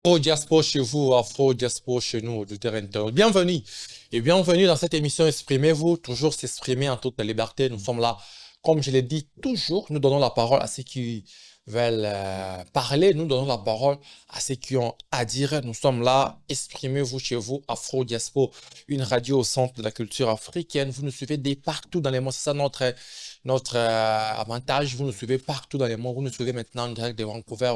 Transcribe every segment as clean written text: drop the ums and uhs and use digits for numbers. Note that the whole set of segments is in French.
Diaspora chez vous, Afro Diaspora chez nous, auditeurs internautes. Bienvenue et bienvenue dans cette émission Exprimez-vous, toujours s'exprimer en toute liberté. Nous sommes là, comme je l'ai dit, toujours, nous donnons la parole à ceux qui veulent parler, nous donnons la parole à ceux qui ont à dire. Nous sommes là, exprimez-vous chez vous, Afro Diaspora, une radio au centre de la culture africaine. Vous nous suivez dès partout dans les mondes, c'est ça notre avantage. Vous nous suivez partout dans les mondes. Vous nous suivez maintenant en direct de Vancouver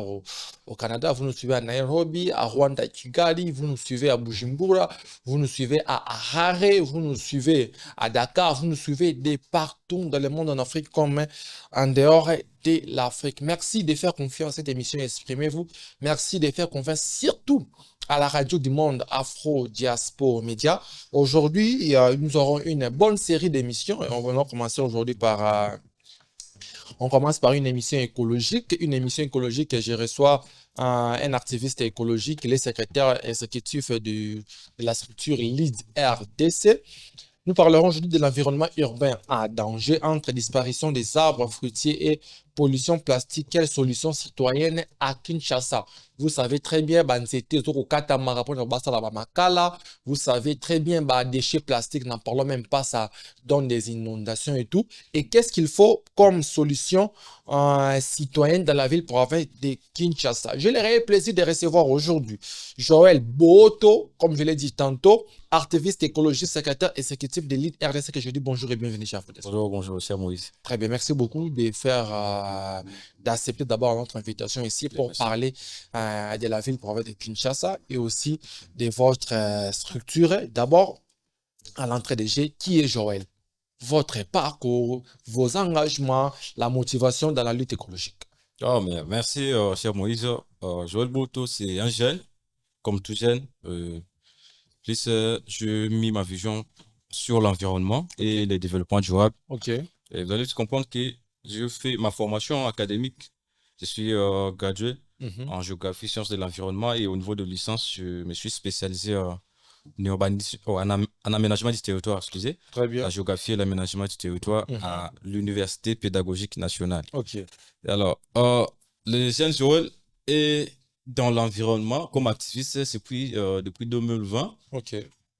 au Canada. Vous nous suivez à Nairobi, à Rwanda, à Kigali. Vous nous suivez à Bujumbura. Vous nous suivez à Harare. Vous nous suivez à Dakar. Vous nous suivez de partout dans le monde, en Afrique comme en dehors de l'Afrique. Merci de faire confiance à cette émission. Exprimez-vous. Merci de faire confiance surtout à la radio du monde Afro Diaspora Média. Aujourd'hui, nous aurons une bonne série d'émissions et on va commencer aujourd'hui on commence par une émission écologique. Une émission écologique que je reçois un activiste écologique, il est secrétaire exécutif de la structure LEAD RDC. Nous parlerons aujourd'hui de l'environnement urbain à danger entre disparition des arbres fruitiers et pollution plastique. Quelle solution citoyenne à Kinshasa? Vous savez très bien, vous savez très bien, déchets plastiques, n'en parlons même pas, ça donne des inondations et tout. Et qu'est-ce qu'il faut comme solution citoyenne dans la ville pour avoir des Kinshasa? J'ai le réel plaisir de recevoir aujourd'hui Joël Boto, comme je l'ai dit tantôt, activiste écologiste, secrétaire exécutif de LEAD RDC, que je dis bonjour et bienvenue, cher Fodès. Bonjour, bonjour, cher Moïse. Très bien, merci beaucoup de d'accepter d'abord notre invitation ici pour parler de la ville province de Kinshasa et aussi de votre structure. D'abord, à l'entrée des jeux, qui est Joël? Votre parcours, vos engagements, la motivation dans la lutte écologique. Oh, mais merci, cher Moïse. Joël Boto, c'est un jeune, comme tout jeune. Je mis ma vision sur l'environnement et le développement durable. Ok. Et vous allez comprendre que je fais ma formation académique. Je suis gradué en géographie, sciences de l'environnement et au niveau de licence, je me suis spécialisé en aménagement du territoire, excusez. Très bien. La géographie et l'aménagement du territoire à l'Université pédagogique nationale. Ok. Alors, le jeune Joël est dans l'environnement comme activiste depuis 2020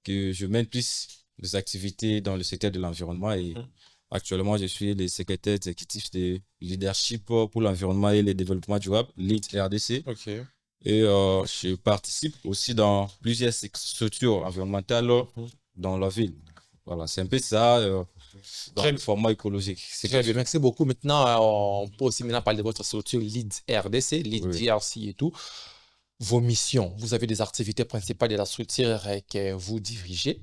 que je mène plus des activités dans le secteur de l'environnement et actuellement, je suis le secrétaire exécutif de leadership pour l'environnement et le développement durable, LEAD RDC. Et je participe aussi dans plusieurs structures environnementales dans la ville. Voilà, c'est un peu ça dans le format écologique. Très bien, merci beaucoup. Maintenant, on peut aussi parler de votre structure LEAD RDC, LEAD DRC et tout. Vos missions, vous avez des activités principales de la structure que vous dirigez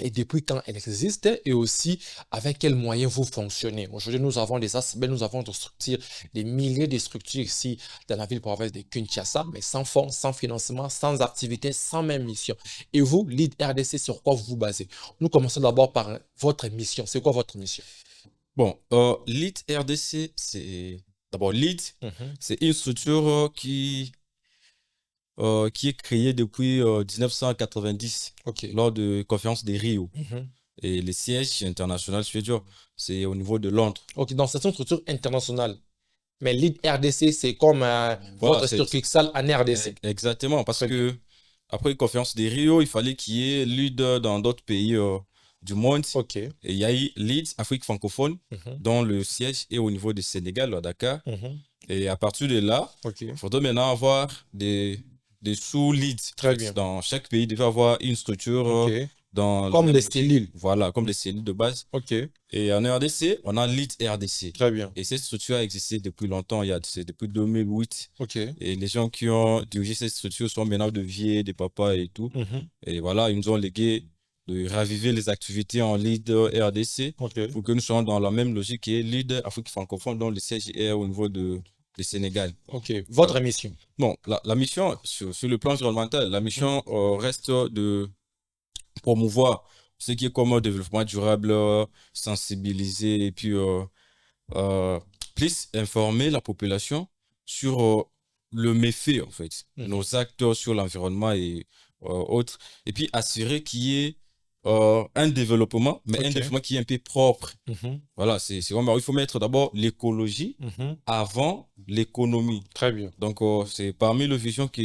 et depuis quand elle existe et aussi avec quels moyens vous fonctionnez. Aujourd'hui, nous avons des aspects, nous avons des structures, des milliers de structures ici dans la ville-province de Kinshasa, mais sans fonds, sans financement, sans activité, sans même mission. Et vous, LEAD RDC, sur quoi vous vous basez? Nous commençons d'abord par votre mission. C'est quoi votre mission? Bon, LEAD RDC, c'est d'abord LEAD, c'est une structure qui est créée depuis 1990 lors de conférence de Rio. Et le siège international suédois, c'est au niveau de Londres. Ok, donc c'est une structure internationale. Mais LEAD RDC, c'est comme votre structure en RDC. Exactement, parce que après une conférence de Rio, il fallait qu'il y ait LEAD dans d'autres pays du monde. Et il y a eu LEAD Afrique francophone, dont le siège est au niveau du Sénégal, à Dakar. Et à partir de là, il faudrait maintenant avoir des sous-leads. Dans chaque pays, il devait avoir une structure comme des cellules. Voilà, comme des cellules de base. Et en RDC, on a LEAD RDC. Très bien. Et cette structure a existé depuis longtemps, c'est depuis 2008. Et les gens qui ont dirigé cette structure sont maintenant de vieux, des papas et tout. Et voilà, ils nous ont légué de raviver les activités en LEAD RDC pour que nous soyons dans la même logique qui est LEAD Afrique francophone, dont le siège est au niveau du Sénégal. Votre mission? Bon, la mission, sur le plan environnemental, la mission reste de promouvoir ce qui est comme développement durable, sensibiliser et puis plus informer la population sur le méfait, en fait, nos actes sur l'environnement et autres. Et puis assurer qu'il y ait un développement, mais un développement qui est un peu propre. Voilà, c'est vraiment, il faut mettre d'abord l'écologie avant l'économie. Très bien. Donc, c'est parmi les visions que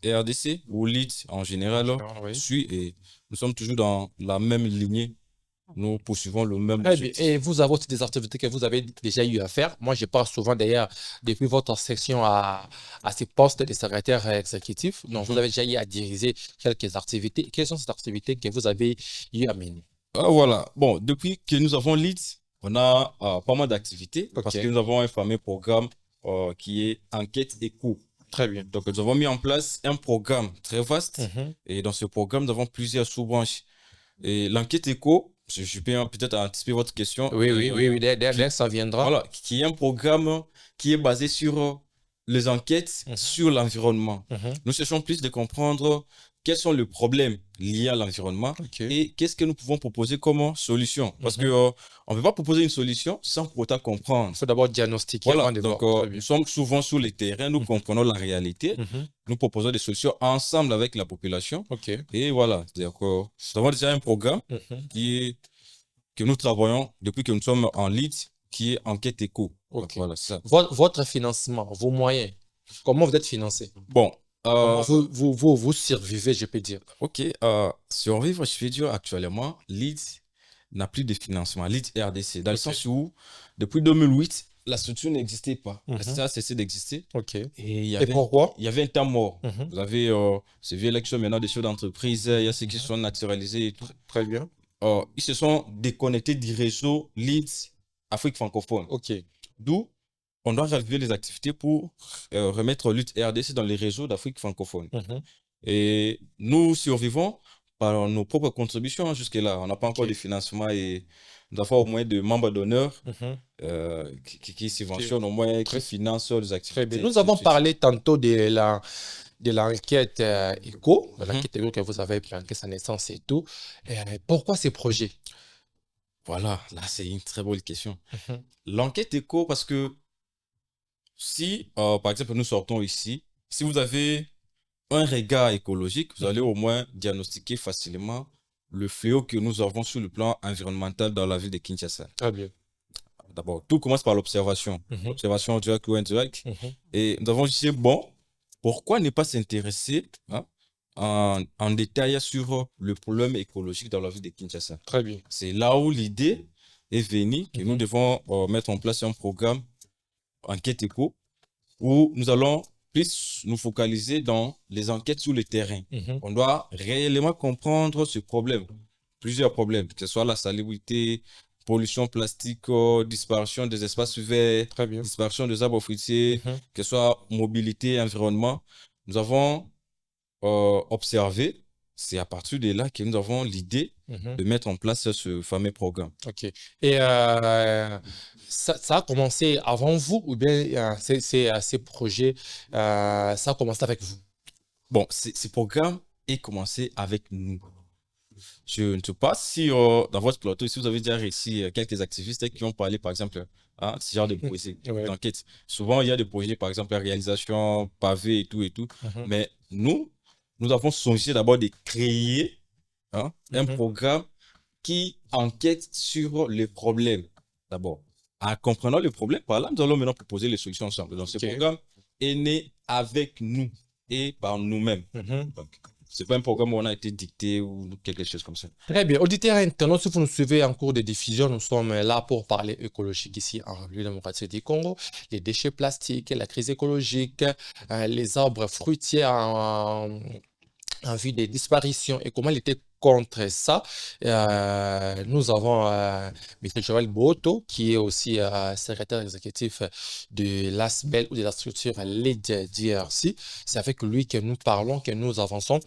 RDC ou lead en général Oui. suit et nous sommes toujours dans la même lignée. Nous poursuivons le même Très bien. objectif. Et vous avez aussi des activités que vous avez déjà eu à faire. Moi, je parle souvent d'ailleurs depuis votre section à ces postes de secrétaire exécutif. Donc, vous avez déjà eu à diriger quelques activités. Quelles sont ces activités que vous avez eu à mener? Ah, voilà. Bon, depuis que nous avons lead, on a pas mal d'activités parce que nous avons un fameux programme qui est Enquête Éco. Très bien. Donc, nous avons mis en place un programme très vaste et dans ce programme, nous avons plusieurs sous-branches. Et l'enquête éco, je peux peut-être anticiper votre question. Oui, dès ça viendra. Voilà, qui est un programme qui est basé sur les enquêtes sur l'environnement. Nous cherchons plus de comprendre quels sont les problèmes liés à l'environnement et qu'est-ce que nous pouvons proposer comme solution. Parce que on ne peut pas proposer une solution sans pour autant comprendre. Il faut d'abord diagnostiquer. Voilà, donc nous sommes souvent sur les terrains, nous comprenons la réalité, nous proposons des solutions ensemble avec la population. Et voilà, nous avons déjà un programme que nous travaillons depuis que nous sommes en lead, qui est Enquête Éco. Voilà, ça. Votre financement, vos moyens, comment vous êtes financé? Bon. Comment vous survivez, je peux dire. Ok, survivre, je vais dire actuellement, Lead n'a plus de financement, Lead RDC, dans le sens où, depuis 2008, la structure n'existait pas. Ça a cessé d'exister. Et pourquoi? Il y avait un temps mort. Vous avez ces vieux élections maintenant des chefs d'entreprise, il y a ceux qui sont naturalisés et tout. Très bien. Ils se sont déconnectés du réseau Lead Afrique francophone. D'où on doit raviver les activités pour remettre Lutte RDC dans les réseaux d'Afrique francophone. Et nous survivons par nos propres contributions jusque-là. On n'a pas encore de financement et nous avons au moins de membres d'honneur qui subventionnent au moins, qui financent les activités. Nous avons parlé tantôt de l'enquête éco, de l'enquête éco que vous avez planqué sa naissance et tout. Pourquoi ces projets? Voilà, là c'est une très bonne question. L'enquête éco, parce que si, par exemple, nous sortons ici, si vous avez un regard écologique, vous allez au moins diagnostiquer facilement le fléau que nous avons sur le plan environnemental dans la ville de Kinshasa. Très bien. D'abord, tout commence par l'observation. Observation directe ou indirecte. Et nous avons dit, bon, pourquoi ne pas s'intéresser en détail sur le problème écologique dans la ville de Kinshasa? Très bien. C'est là où l'idée est venue que nous devons mettre en place un programme Enquête Éco, où nous allons plus nous focaliser dans les enquêtes sur le terrain. On doit réellement comprendre ce problème, plusieurs problèmes, que ce soit la salubrité, pollution plastique, disparition des espaces verts, disparition des arbres fruitiers, que ce soit mobilité, environnement. Nous avons observé, c'est à partir de là que nous avons l'idée de mettre en place ce fameux programme. Et ça a commencé avant vous ou bien ces projets, ça a commencé avec vous? Bon, ce programme est commencé avec nous. Je ne sais pas si dans votre plateau, si vous avez déjà réussi quelques activistes qui ont parlé, par exemple, de ce genre de projets d'enquête. Souvent, il y a des projets, par exemple, la réalisation, pavé et tout. Mais nous avons songé d'abord de créer un programme qui enquête sur les problèmes. D'abord, en comprenant le problème, par là, nous allons maintenant proposer les solutions ensemble. Donc, ce programme est né avec nous et par nous-mêmes. Ce n'est pas un programme où on a été dicté ou quelque chose comme ça. Très bien. Auditeurs internautes, si vous nous suivez en cours de diffusion, nous sommes là pour parler écologique ici en République démocratique du Congo. Les déchets plastiques, la crise écologique, les arbres fruitiers en vue des disparitions et comment lutter contre ça. Nous avons M. Joël Boto, qui est aussi secrétaire exécutif de l'ASBEL ou de la structure LED DRC. C'est avec lui que nous parlons, que nous avançons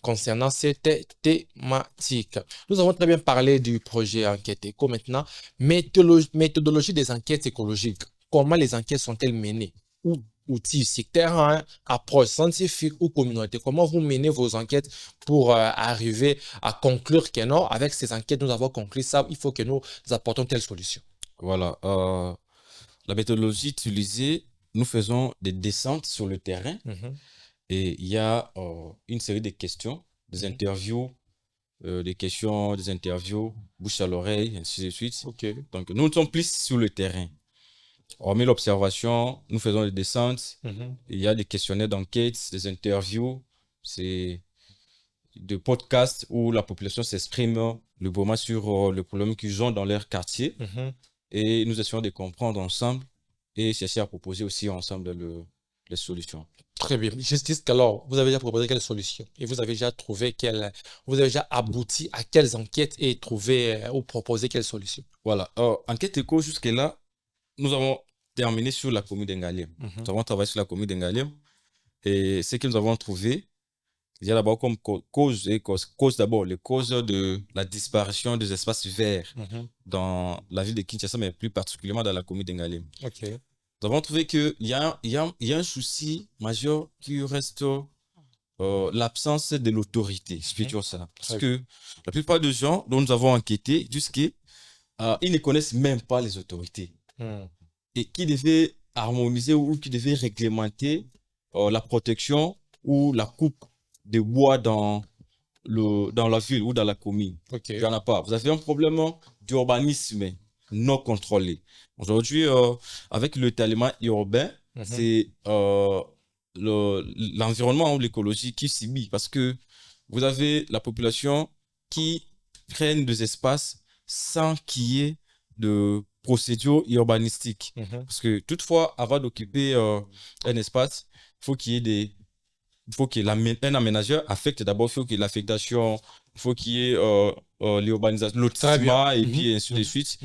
concernant cette thématique. Nous avons très bien parlé du projet Enquête Éco maintenant. Méthodologie des enquêtes écologiques. Comment les enquêtes sont-elles menées? Outils sectaires, approche scientifique ou communautaire. Comment vous menez vos enquêtes pour arriver à conclure que non, avec ces enquêtes, nous avons conclu ça, il faut que nous apportons telle solution. Voilà. La méthodologie utilisée, nous faisons des descentes sur le terrain et il y a une série de questions, des interviews, des interviews, bouche à l'oreille, ainsi de suite. Donc, nous sommes plus sur le terrain. Hormis l'observation, nous faisons des descentes, il y a des questionnaires d'enquête, des interviews, C'est de podcasts où la population s'exprime librement sur le problème qu'ils ont dans leur quartier. Et nous essayons de comprendre ensemble et chercher à proposer aussi ensemble les solutions. Très bien. Juste qu'alors, vous avez déjà proposé quelle solution? Et vous avez déjà trouvé vous avez déjà abouti à quelles enquêtes et trouvé ou proposé quelles solutions? Voilà. Enquête éco, jusque-là, nous avons terminé sur la commune d'Engaliem. Nous avons travaillé sur la commune d'Engaliem. Et ce que nous avons trouvé, il y a d'abord comme cause d'abord, les causes de la disparition des espaces verts dans la ville de Kinshasa, mais plus particulièrement dans la commune d'Engaliem. Nous avons trouvé qu'il y a un souci majeur qui reste l'absence de l'autorité. Je peux dire ça. Parce que la plupart des gens dont nous avons enquêté, ils ne connaissent même pas les autorités. Et qui devaient harmoniser ou qui devaient réglementer la protection ou la coupe de bois dans la ville ou dans la commune. Il n'y en a pas. Vous avez un problème d'urbanisme non contrôlé. Aujourd'hui, avec l'étalement urbain, c'est l'environnement ou l'écologie qui subit parce que vous avez la population qui prenne des espaces sans qu'il y ait de procédures urbanistiques. Parce que toutefois, avant d'occuper un espace, il faut qu'il y ait un aménageur affecte d'abord, il faut qu'il y ait l'affectation, il faut qu'il y ait l'urbanisation, lotissement et puis ainsi de suite.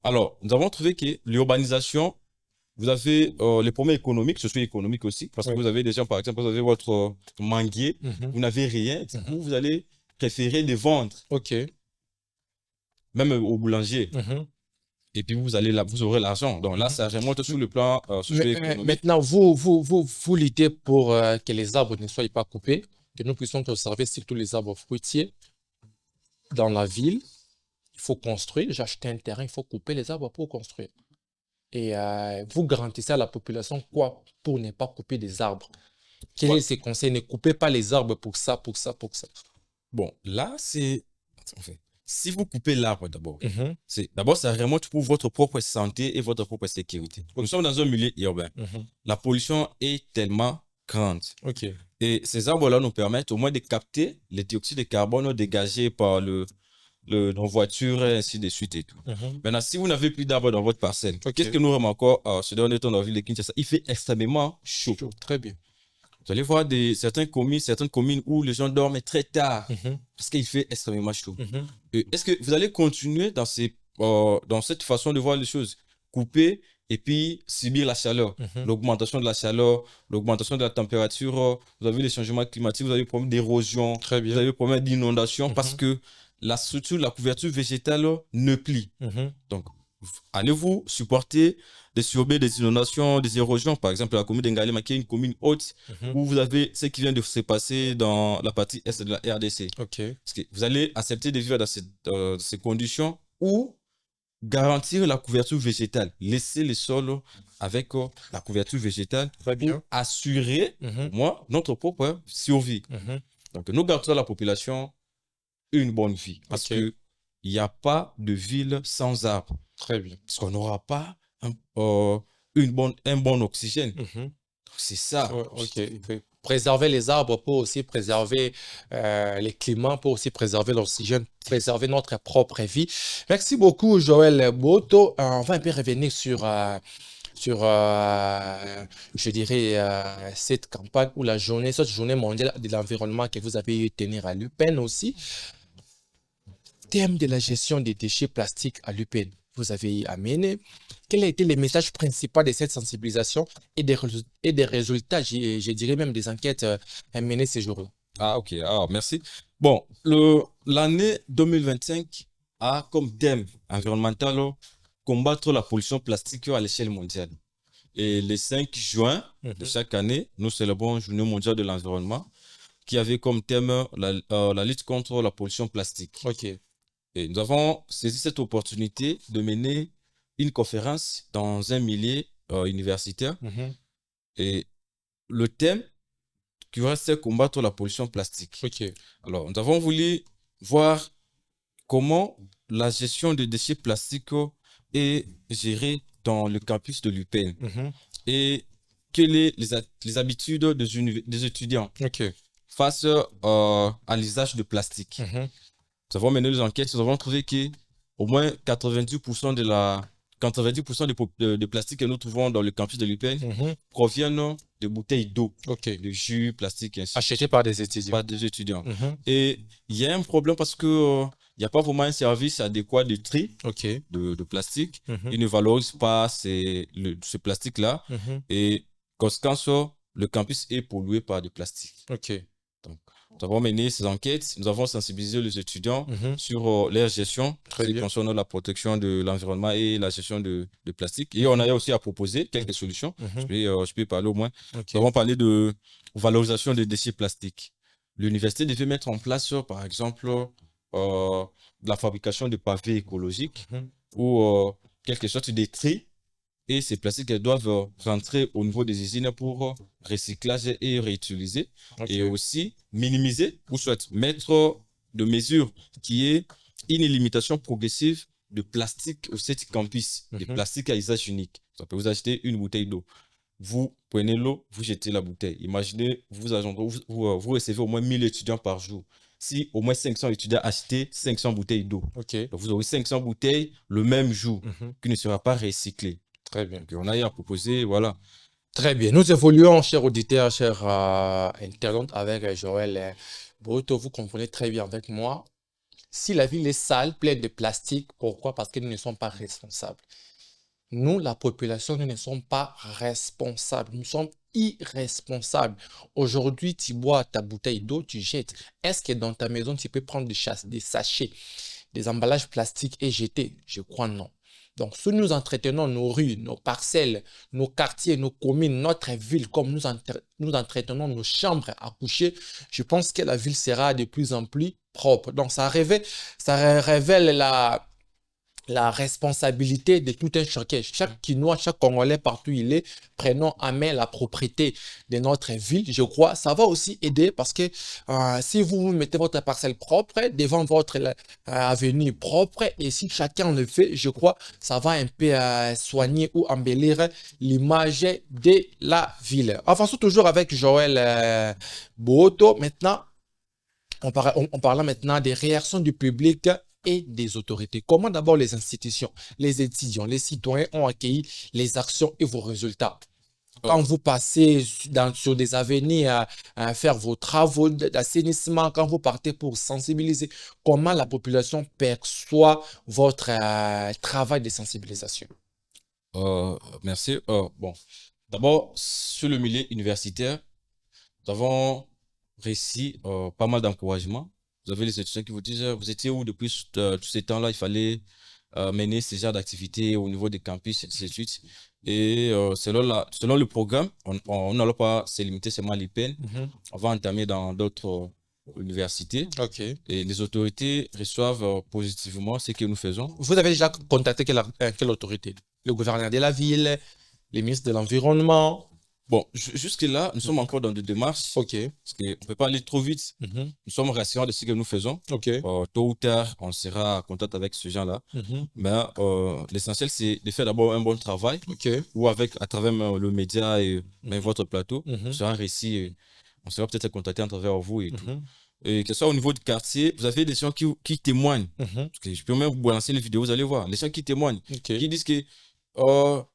Alors, nous avons trouvé que l'urbanisation, vous avez les problèmes économiques, socio-économiques aussi, parce que vous avez des gens, par exemple, vous avez votre manguier, vous n'avez rien, du coup, vous allez préférer les vendre. Même au boulanger. Et puis vous aurez l'argent. Donc là, ça remonte sur le plan socio-économique. Maintenant, vous luttez pour que les arbres ne soient pas coupés, que nous puissions observer surtout les arbres fruitiers dans la ville. Il faut construire. J'ai acheté un terrain, il faut couper les arbres pour construire. Et vous garantissez à la population quoi pour ne pas couper des arbres? Quels sont ces conseils? Ne coupez pas les arbres pour ça, pour ça, pour ça. Bon, là, c'est... Si vous coupez l'arbre d'abord, d'abord ça remonte pour votre propre santé et votre propre sécurité. Nous sommes dans un milieu urbain. La pollution est tellement grande. Et ces arbres-là nous permettent au moins de capter les dioxydes de carbone dégagés par nos voitures et ainsi de suite et tout. Maintenant, si vous n'avez plus d'arbres dans votre parcelle, qu'est-ce que nous remarquons ce dernier temps dans la ville de Kinshasa? Il fait extrêmement chaud. Très bien. Vous allez voir certaines communes où les gens dorment très tard parce qu'il fait extrêmement chaud. Est-ce que vous allez continuer dans cette façon de voir les choses? Couper et puis subir la chaleur, l'augmentation de la chaleur, l'augmentation de la température, vous avez les changements climatiques, vous avez le problème d'érosion, vous avez le problème d'inondation parce que la structure, la couverture végétale ne plie. Donc, allez-vous supporter des surbaie, des inondations, des érosions? Par exemple, la commune d'Engalema, qui est une commune haute, où vous avez ce qui vient de se passer dans la partie est de la RDC. Parce que vous allez accepter de vivre dans ces conditions ou garantir la couverture végétale, laisser les sols avec la couverture végétale pour assurer, notre propre survie. Donc, nous gardons à la population une bonne vie. Parce que il n'y a pas de ville sans arbres. Très bien. Parce qu'on n'aura pas un bon oxygène. C'est ça. Préserver les arbres pour aussi préserver les climats, pour aussi préserver l'oxygène, préserver notre propre vie. Merci beaucoup, Joël Boto. On va un peu revenir sur je dirais, cette campagne ou cette journée mondiale de l'environnement que vous avez eu tenir à l'UPEN aussi. Thème de la gestion des déchets plastiques à l'UPEN, vous avez amené. Quel a été le message principal de cette sensibilisation et des résultats, je dirais même des enquêtes menées ces jours-là? Ah, ok. Ah, merci. Bon, l'année 2025 a comme thème environnemental combattre la pollution plastique à l'échelle mondiale. Et le 5 juin de chaque année, nous célébrons la Journée mondiale de l'environnement qui avait comme thème la lutte contre la pollution plastique. Et nous avons saisi cette opportunité de mener une conférence dans un milieu universitaire. Et le thème qui reste combattre la pollution plastique. Alors, nous avons voulu voir comment la gestion des déchets plastiques est gérée dans le campus de l'UPEN et quelles sont les habitudes des étudiants. face à l'usage de plastique. Nous avons mené des enquêtes, nous avons trouvé qu'au moins 90% de plastique que nous trouvons dans le campus de l'UPN proviennent de bouteilles d'eau, de jus, plastique, ainsi. Achetées par des étudiants. Par des étudiants. Et il y a un problème parce que il n'y a pas vraiment un service adéquat de tri de plastique. Ils ne valorisent pas ce plastique-là. Et conséquence, le campus est pollué par du plastique. Donc, nous avons mené ces enquêtes, nous avons sensibilisé les étudiants sur leur gestion qui concerne la protection de l'environnement et la gestion de plastique. Et on a aussi à proposer quelques solutions. Je peux parler au moins. Nous avons parlé de valorisation des déchets plastiques. L'université devait mettre en place, par exemple, la fabrication de pavés écologiques ou quelque sorte de tri. Et ces plastiques doivent rentrer au niveau des usines pour recyclage et réutiliser. Et aussi minimiser, ou soit mettre de mesures qui est une limitation progressive de plastique au set campus, des plastiques à usage unique. Ça peut vous acheter une bouteille d'eau. Vous prenez l'eau, vous jetez la bouteille. Imaginez, vous recevez au moins 1000 étudiants par jour. Si au moins 500 étudiants achetaient 500 bouteilles d'eau, donc vous aurez 500 bouteilles le même jour qui ne sera pas recyclée. Très bien. Donc, on a à proposer, voilà. Très bien. Nous évoluons, chers auditeurs, chers internautes, avec Joël Boto. Vous comprenez très bien avec moi. Si la ville est sale, pleine de plastique, pourquoi? Parce que nous ne sommes pas responsables. Nous, la population, nous ne sommes pas responsables. Nous sommes irresponsables. Aujourd'hui, tu bois ta bouteille d'eau, tu jettes. Est-ce que dans ta maison, tu peux prendre des sachets, des emballages plastiques et jeter? Je crois non. Donc, si nous entretenons nos rues, nos parcelles, nos quartiers, nos communes, notre ville, comme nous entretenons nos chambres à coucher, je pense que la ville sera de plus en plus propre. Donc, ça révèle la responsabilité de tout un chacun. Chaque Quinois, chaque Congolais, partout où il est, prenons en main la propriété de notre ville. Je crois ça va aussi aider parce que si vous mettez votre parcelle propre devant votre avenue propre et si chacun le fait, je crois ça va un peu soigner ou embellir l'image de la ville. Avançons toujours avec Joël Boto. Maintenant, on parle maintenant des réactions du public et des autorités. Comment d'abord les institutions, les étudiants, les citoyens ont accueilli les actions et vos résultats? Quand vous passez sur des avenues à faire vos travaux d'assainissement, quand vous partez pour sensibiliser, comment la population perçoit votre travail de sensibilisation? Merci. Bon, d'abord, sur le milieu universitaire, nous avons réussi pas mal d'encouragement. Vous avez les étudiants qui vous disent, vous étiez où depuis tous ces temps-là, il fallait mener ce genre d'activités au niveau des campus, et ainsi de suite. Et selon le programme, on n'allait pas se limiter seulement à l'IPN. On va entamer dans d'autres universités. Et les autorités reçoivent positivement ce que nous faisons. Vous avez déjà contacté quelle autorité? Le gouverneur de la ville, les ministres de l'Environnement? Bon, jusque-là, nous sommes encore dans des démarches. Parce qu'on ne peut pas aller trop vite. Nous sommes rassurants de ce que nous faisons. Tôt ou tard, on sera en contact avec ce gens-là. Mais l'essentiel, c'est de faire d'abord un bon travail. Ou à travers le média et même votre plateau, on sera réussi. On sera peut-être contacté à travers vous et tout. Et que ce soit au niveau du quartier, vous avez des gens qui témoignent. Parce que je peux même vous balancer les vidéos, vous allez voir. Les gens qui témoignent, qui disent que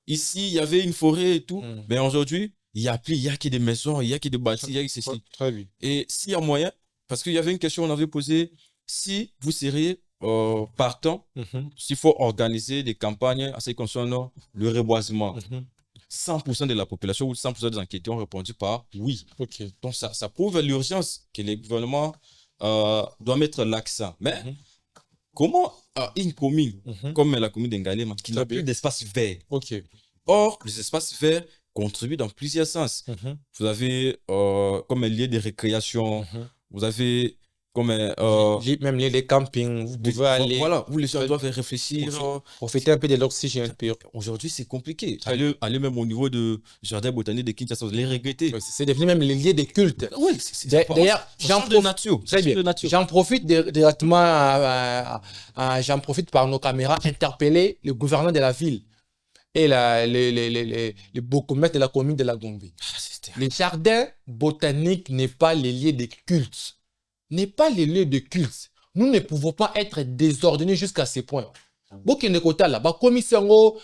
ici, il y avait une forêt et tout. Mais aujourd'hui, il n'y a plus, il n'y a que des maisons, il n'y a que des bâtiments, il y a que ceci. Très bien. Et s'il y a moyen, parce qu'il y avait une question qu'on avait posée, si vous seriez partant, s'il faut organiser des campagnes en ce qui concerne le reboisement, 100% de la population ou 100% des enquêteurs ont répondu par oui. Donc ça prouve l'urgence que le gouvernement doit mettre l'accent. Mais comment une commune comme la commune d'Ngalema qui n'a plus d'espace vert? Or, les espaces verts contribuent dans plusieurs sens. Vous avez comme un lieu de récréation, vous avez comme même les campings, vous pouvez aller. Voilà, où les gens doivent réfléchir. Profiter un peu de l'oxygène pur. Aujourd'hui, c'est compliqué. Aller même au niveau de jardin botanique de Kinshasa, vous les regrettez. C'est devenu même les lieux de culte. Oui, d'ailleurs, j'en profite directement, j'en profite par nos caméras, interpeller le gouverneur de la ville et les bourgmestres de la commune de la Gombe. Le jardin botanique n'est pas les lieux de culte. N'est pas les lieux de culte. Nous ne pouvons pas être désordonnés jusqu'à ce point. Bokende kota la ba komisango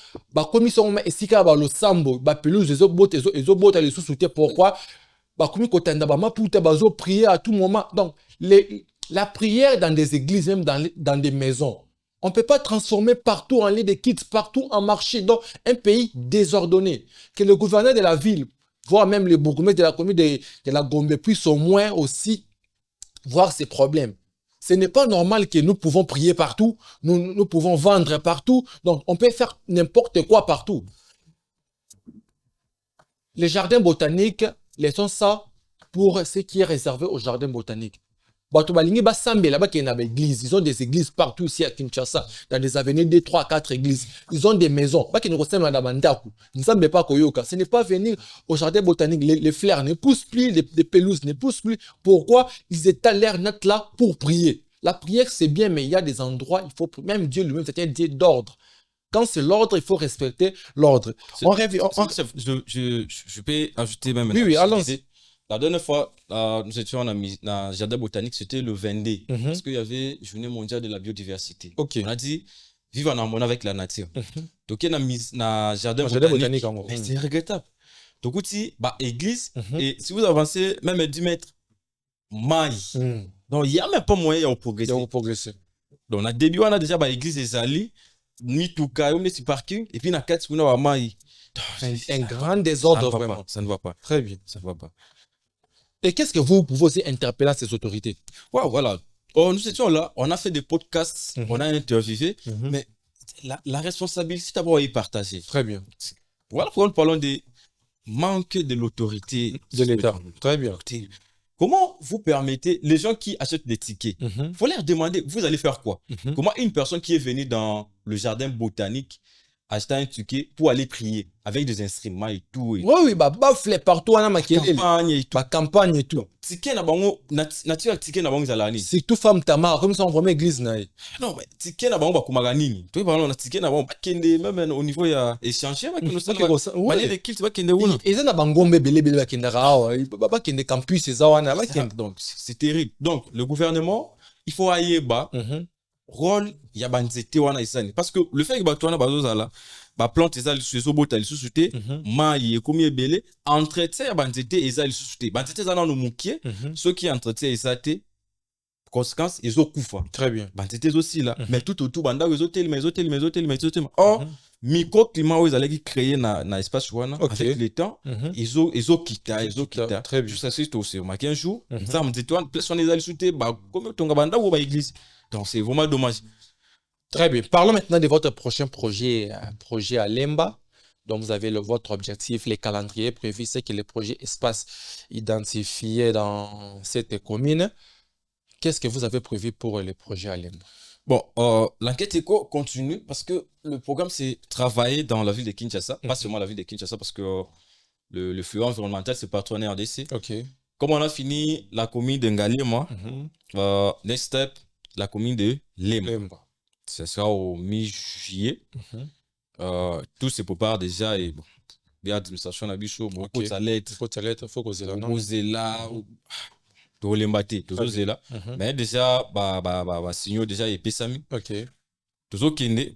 et sika ba lo sambo ba pelouse ezobota les sous-souté pourquoi ba komi kota nda ba maputa bazo prier à tout moment. Donc la prière dans des églises, même dans des maisons, on ne peut pas transformer partout en lieu de culte, partout en marché. Donc un pays désordonné, que le gouverneur de la ville, voire même le bourgmestre de la commune de la Gombe puisse au moins aussi voir ces problèmes. Ce n'est pas normal que nous pouvons prier partout, nous pouvons vendre partout, donc on peut faire n'importe quoi partout. Les jardins botaniques, laissons ça pour ce qui est réservé aux jardins botaniques. Ils ont des églises partout ici à Kinshasa, dans des avenues de 3 à 4 églises. Ils ont des maisons. Ce n'est pas venir au jardin botanique. Les fleurs ne poussent plus, les pelouses ne poussent plus. Pourquoi? Ils étalent l'air net là pour prier. La prière, c'est bien, mais il y a des endroits, il faut, même Dieu lui-même, c'est un Dieu d'ordre. Quand c'est l'ordre, il faut respecter l'ordre. Je peux ajouter même. Oui, allons-y. La dernière fois, nous étions dans le jardin botanique, c'était le 22, parce qu'il y avait Journée mondiale de la biodiversité. On a dit, vivre en harmonie avec la nature. Donc, il y a un jardin botanique. C'est regrettable. Donc, il y a une église, et si vous avancez même 10 mètres, maille. Donc, il n'y a même pas moyen de progresser. Donc, on a début, on a déjà l'église des alliés, ni tout cas, on est sur parking, et puis on a 4 on a maille. Un grand désordre, vraiment. Ça ne va pas. Très bien. Ça ne va pas. Et qu'est-ce que vous pouvez aussi interpeller ces autorités? Voilà. Nous étions là, on a fait des podcasts, on a interviewé, mais la responsabilité d'abord est partagée. Très bien. Voilà pourquoi nous parlons des manque de l'autorité de l'État. Très bien. Comment vous permettez, les gens qui achètent des tickets, il faut leur demander, vous allez faire quoi? Comment une personne qui est venue dans le jardin botanique acheter un ticket pour aller prier avec des instruments et tout. Oui, bafle partout, on a campagne et tout. Campagne et tout. Ticket na bango, nature ticket na bango zalani. C'est tout femme tamar, comme ça on vraiment église na. Non, mais ticket na bango bakumaga nini. Tu vois, on a ticket na bango bakende même au niveau ya échanger bakende ça. Balé de kilt bakende wuna. Et ça na bango mbele bakende rawa, bakende campus ça wana bakende. Donc c'est terrible. Donc le gouvernement, il faut aller bas. Rôle ya banzete wana isani parce que le fait que batwana bazozala ba plante ezali sous bota li sous-souté mai ekomi ebele entretien ya banzete ezali sous-souté banzete zana no mukie ceux qui entretien ezate conséquence ezokufa. Très bien. Banzete aussi là mais tout autour banda ezotelema or microclimat où ezali créer na espace wana avec le temps ezokita très bien. juste ça aussi au matin un jour ça banzete wana place on ezali sous-souté ba comme tonga banda ou ba église. Donc, c'est vraiment dommage. Très bien. Parlons maintenant de votre prochain projet à Lemba. Donc, vous avez votre objectif, les calendriers prévus, c'est que les projets espaces identifiés dans cette commune. Qu'est-ce que vous avez prévu pour les projets à Lemba? Bon, l'enquête éco continue parce que le programme, c'est travailler dans la ville de Kinshasa, pas seulement la ville de Kinshasa, parce que le flux environnemental, c'est partenaire RDC. Comme on a fini la commune de Ngalema, next step, la commune de Lemba. Ce sera au mi-juillet. Tout se prépare déjà et bon. Il y a l'administration à Bichot, beaucoup de lettres. Il faut que là. Tout l'embâté, tout ça là. Mais déjà, signaux déjà et Pessami. Tout ça qui est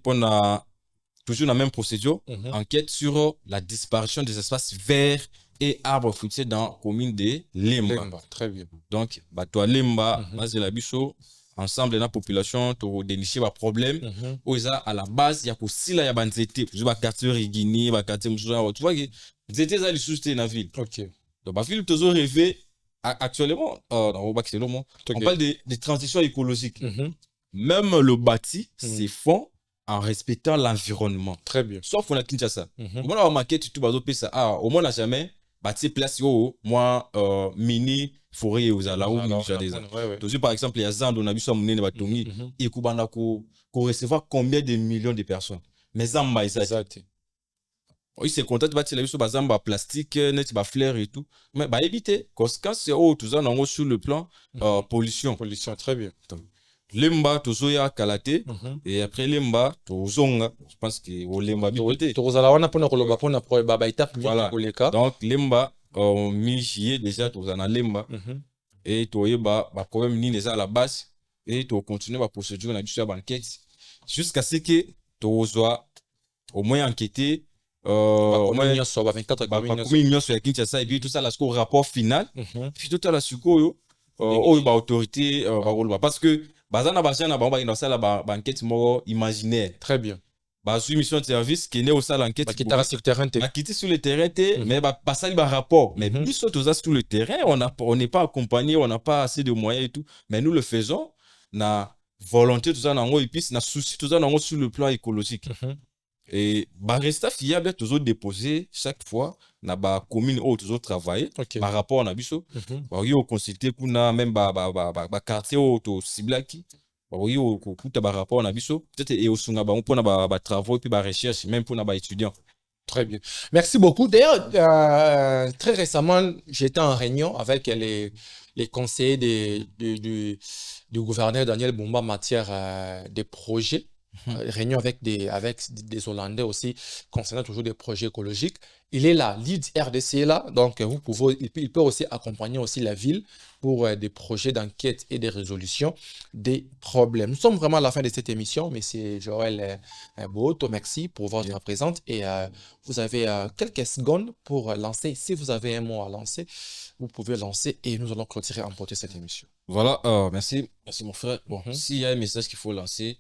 toujours la même procédure. Enquête sur la disparition des espaces verts et arbres fruitiers dans la commune de Lemba. Très bien. Donc, toi Lemba, la Bichot. Ensemble la population to dénicher ba problème oza à la base ya ko sila ya banzete ba quartier Rigini ba quartier Moussa tu vois que nzete za li sous na ville. Donc ba ville toujours rêvé actuellement on parle de transition écologique. Même le bâti c'est fond en respectant l'environnement. Très bien. Sauf on a Kinshasa. Au moins on maquette tout bazo pesa au moins on a jamais bâti place moi mini forêt aux alaou toujours par exemple il y a Zand on a vu ça monene batongi et kubanda ko recevoir combien de millions de personnes mais zamba exact oui c'est content bâti la biso bazamba plastique net ba fleurs et tout mais éviter conséquence c'est tout ça sur le plan pollution très bien. lemba tozoya kalate et après lemba tozonga. Je pense que au lemba bibote. Tozala wana pona koloba pona ba étape voilà. koleka. Donc lemba mi-juillet déjà tozana lemba et toyeba ba problème ni déjà à la base et to continuer ba procédure na biso ya banquête jusqu'à ce que tozoa au moins enquêter au moins 24 communion sur Kinshasa et puis tout ça là au rapport final puis tout à la suko ba autorité parce que bazana bazana ba dans ça la enquête moro imaginaire. Très bien. Ba sous mission de service qui est au salle enquête qui était sur le terrain qui sur le terrain mais ba passer le rapport mais plus tout ça sur le terrain on n'est pas accompagné, on n'a pas assez de moyens et tout mais nous le faisons na volonté tout ça nango et puis na souci tout ça nango sur le plan écologique. Et bah resta fiable toujours déposé chaque fois na ba commune ou toujours travailler par rapport à biso ba yo consulter kuna même ba quartier ou to ciblaki ba yo kuta ba rapport na biso peut-être et au sunga ba on pona ba travaux puis ba recherche même pour na ba étudiants. Très bien. Merci beaucoup. D'ailleurs, très récemment, j'étais en réunion avec les conseillers du gouverneur Daniel Bumba en matière des projets. Réunion avec des Hollandais aussi concernant toujours des projets écologiques. Il est là, lead RDC est là, donc il peut aussi accompagner aussi la ville pour des projets d'enquête et de résolution des problèmes. Nous sommes vraiment à la fin de cette émission, Monsieur Joël Boto, merci pour votre présence et vous avez quelques secondes pour lancer, si vous avez un mot à lancer, vous pouvez lancer et nous allons clôturer en porter cette émission. Voilà, merci mon frère. Bon, s'il y a un message qu'il faut lancer,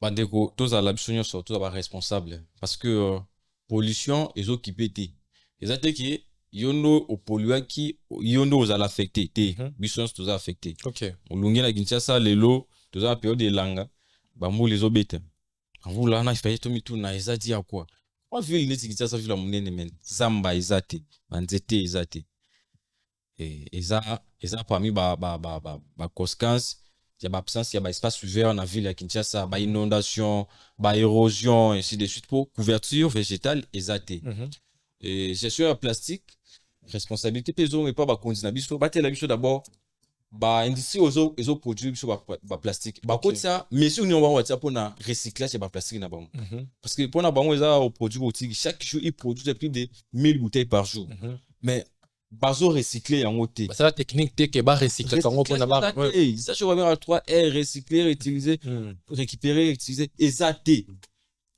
bandeko tous à l'absolution surtout à responsable parce que pollution et eaux qui pété les attaques qui yono au polluant qui yono aux affecté té bisons tous affecté on lungi na Kinshasa lelo tous en période de langa ba mo les obete vous là na fait tout mitu na ezati à quoi on vu les Kinshasa vu la monene men zamba ezate banzete ezate et eza parmi ba conséquences. Il y a absence, il y a espace ouvert dans la ville à Kinshasa, inondation, érosion, ainsi de suite pour couverture végétale exatée. Et gestion à plastique, responsabilité pesant et pas continuer biso, battre la biso d'abord, industrie aux produits sur plastique. Contre ça, mais si on va voir pour na recyclage de plastique na bon. Parce que pour na bon ils ont produit chaque jour ils produisent plus de 1000 bouteilles par jour. Mais bazo recycler en côté c'est la technique que ba recycler quand on prend là-bas ça je reviens à 3R recycler réutiliser récupérer réutiliser exacté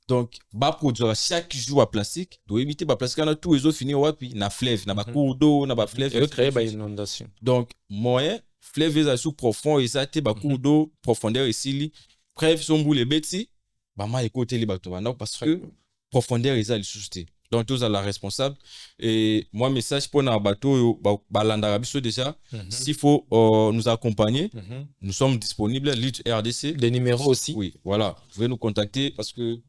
donc ba produire chaque jour à plastique doit éviter ba plastique na tous les autres finir wapi na fleuve na ba cours d'eau na ba fleuve et créer ba inondation donc moyen fleuve est sous profond exacté ba cours d'eau profondeur ici bref son boule beti ba ma écouter les bateaux parce que profondeur est à sous-té. Donc tous à la responsable et moi message pour un bateau balanda biso déjà s'il faut nous accompagner nous sommes disponibles lead RDC des numéros aussi oui voilà vous pouvez nous contacter parce que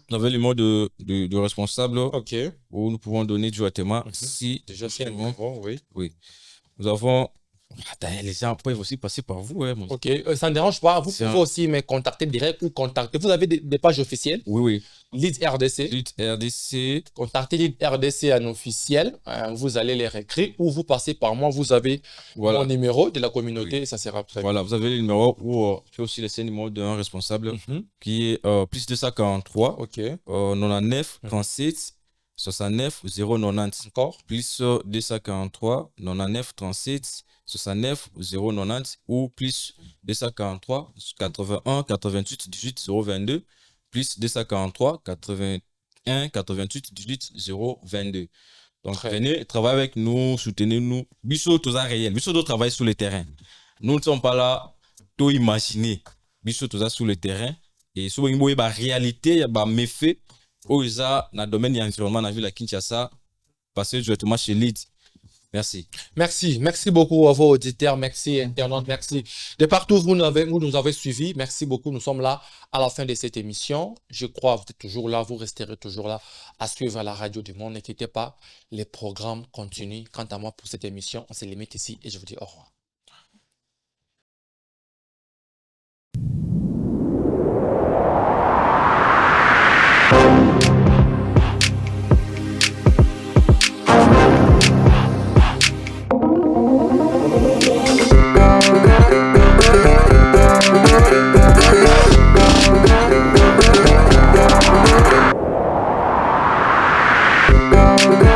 nous avons le mot de responsable où nous pouvons donner directement si déjà c'est bon oui nous avons les gens peuvent aussi passer par vous ça ne dérange pas vous pouvez aussi me contacter direct ou contacter vous avez des pages officielles oui Lead RDC contactez Lead RDC en officiel vous allez les réécrire ou vous passez par moi vous avez mon numéro de la communauté ça sera très voilà vous avez le numéro ou je peux aussi laisser le numéro d'un responsable qui est plus 243 99 37 69 090 encore plus 243 99 37 69 090 ou plus 243 81 88 18 022 plus 243 81 88 18 022. Donc venez travailler avec nous, soutenez-nous. Biso tout ça réel, biso doit travailler sur le terrain. Nous ne sommes pas là tout imaginer. Biso tout ça sur le terrain et sur une bonne réalité, il y a méfait au dans le domaine de l'environnement dans la ville de Kinshasa passer directement chez Lead. Merci. Merci beaucoup à vos auditeurs, merci internautes, merci de partout où vous nous avez suivis. Merci beaucoup, nous sommes là à la fin de cette émission. Je crois que vous êtes toujours là, vous resterez toujours là à suivre la radio du monde. N'inquiétez pas, les programmes continuent. Quant à moi pour cette émission, on se limite ici et je vous dis au revoir. Bye.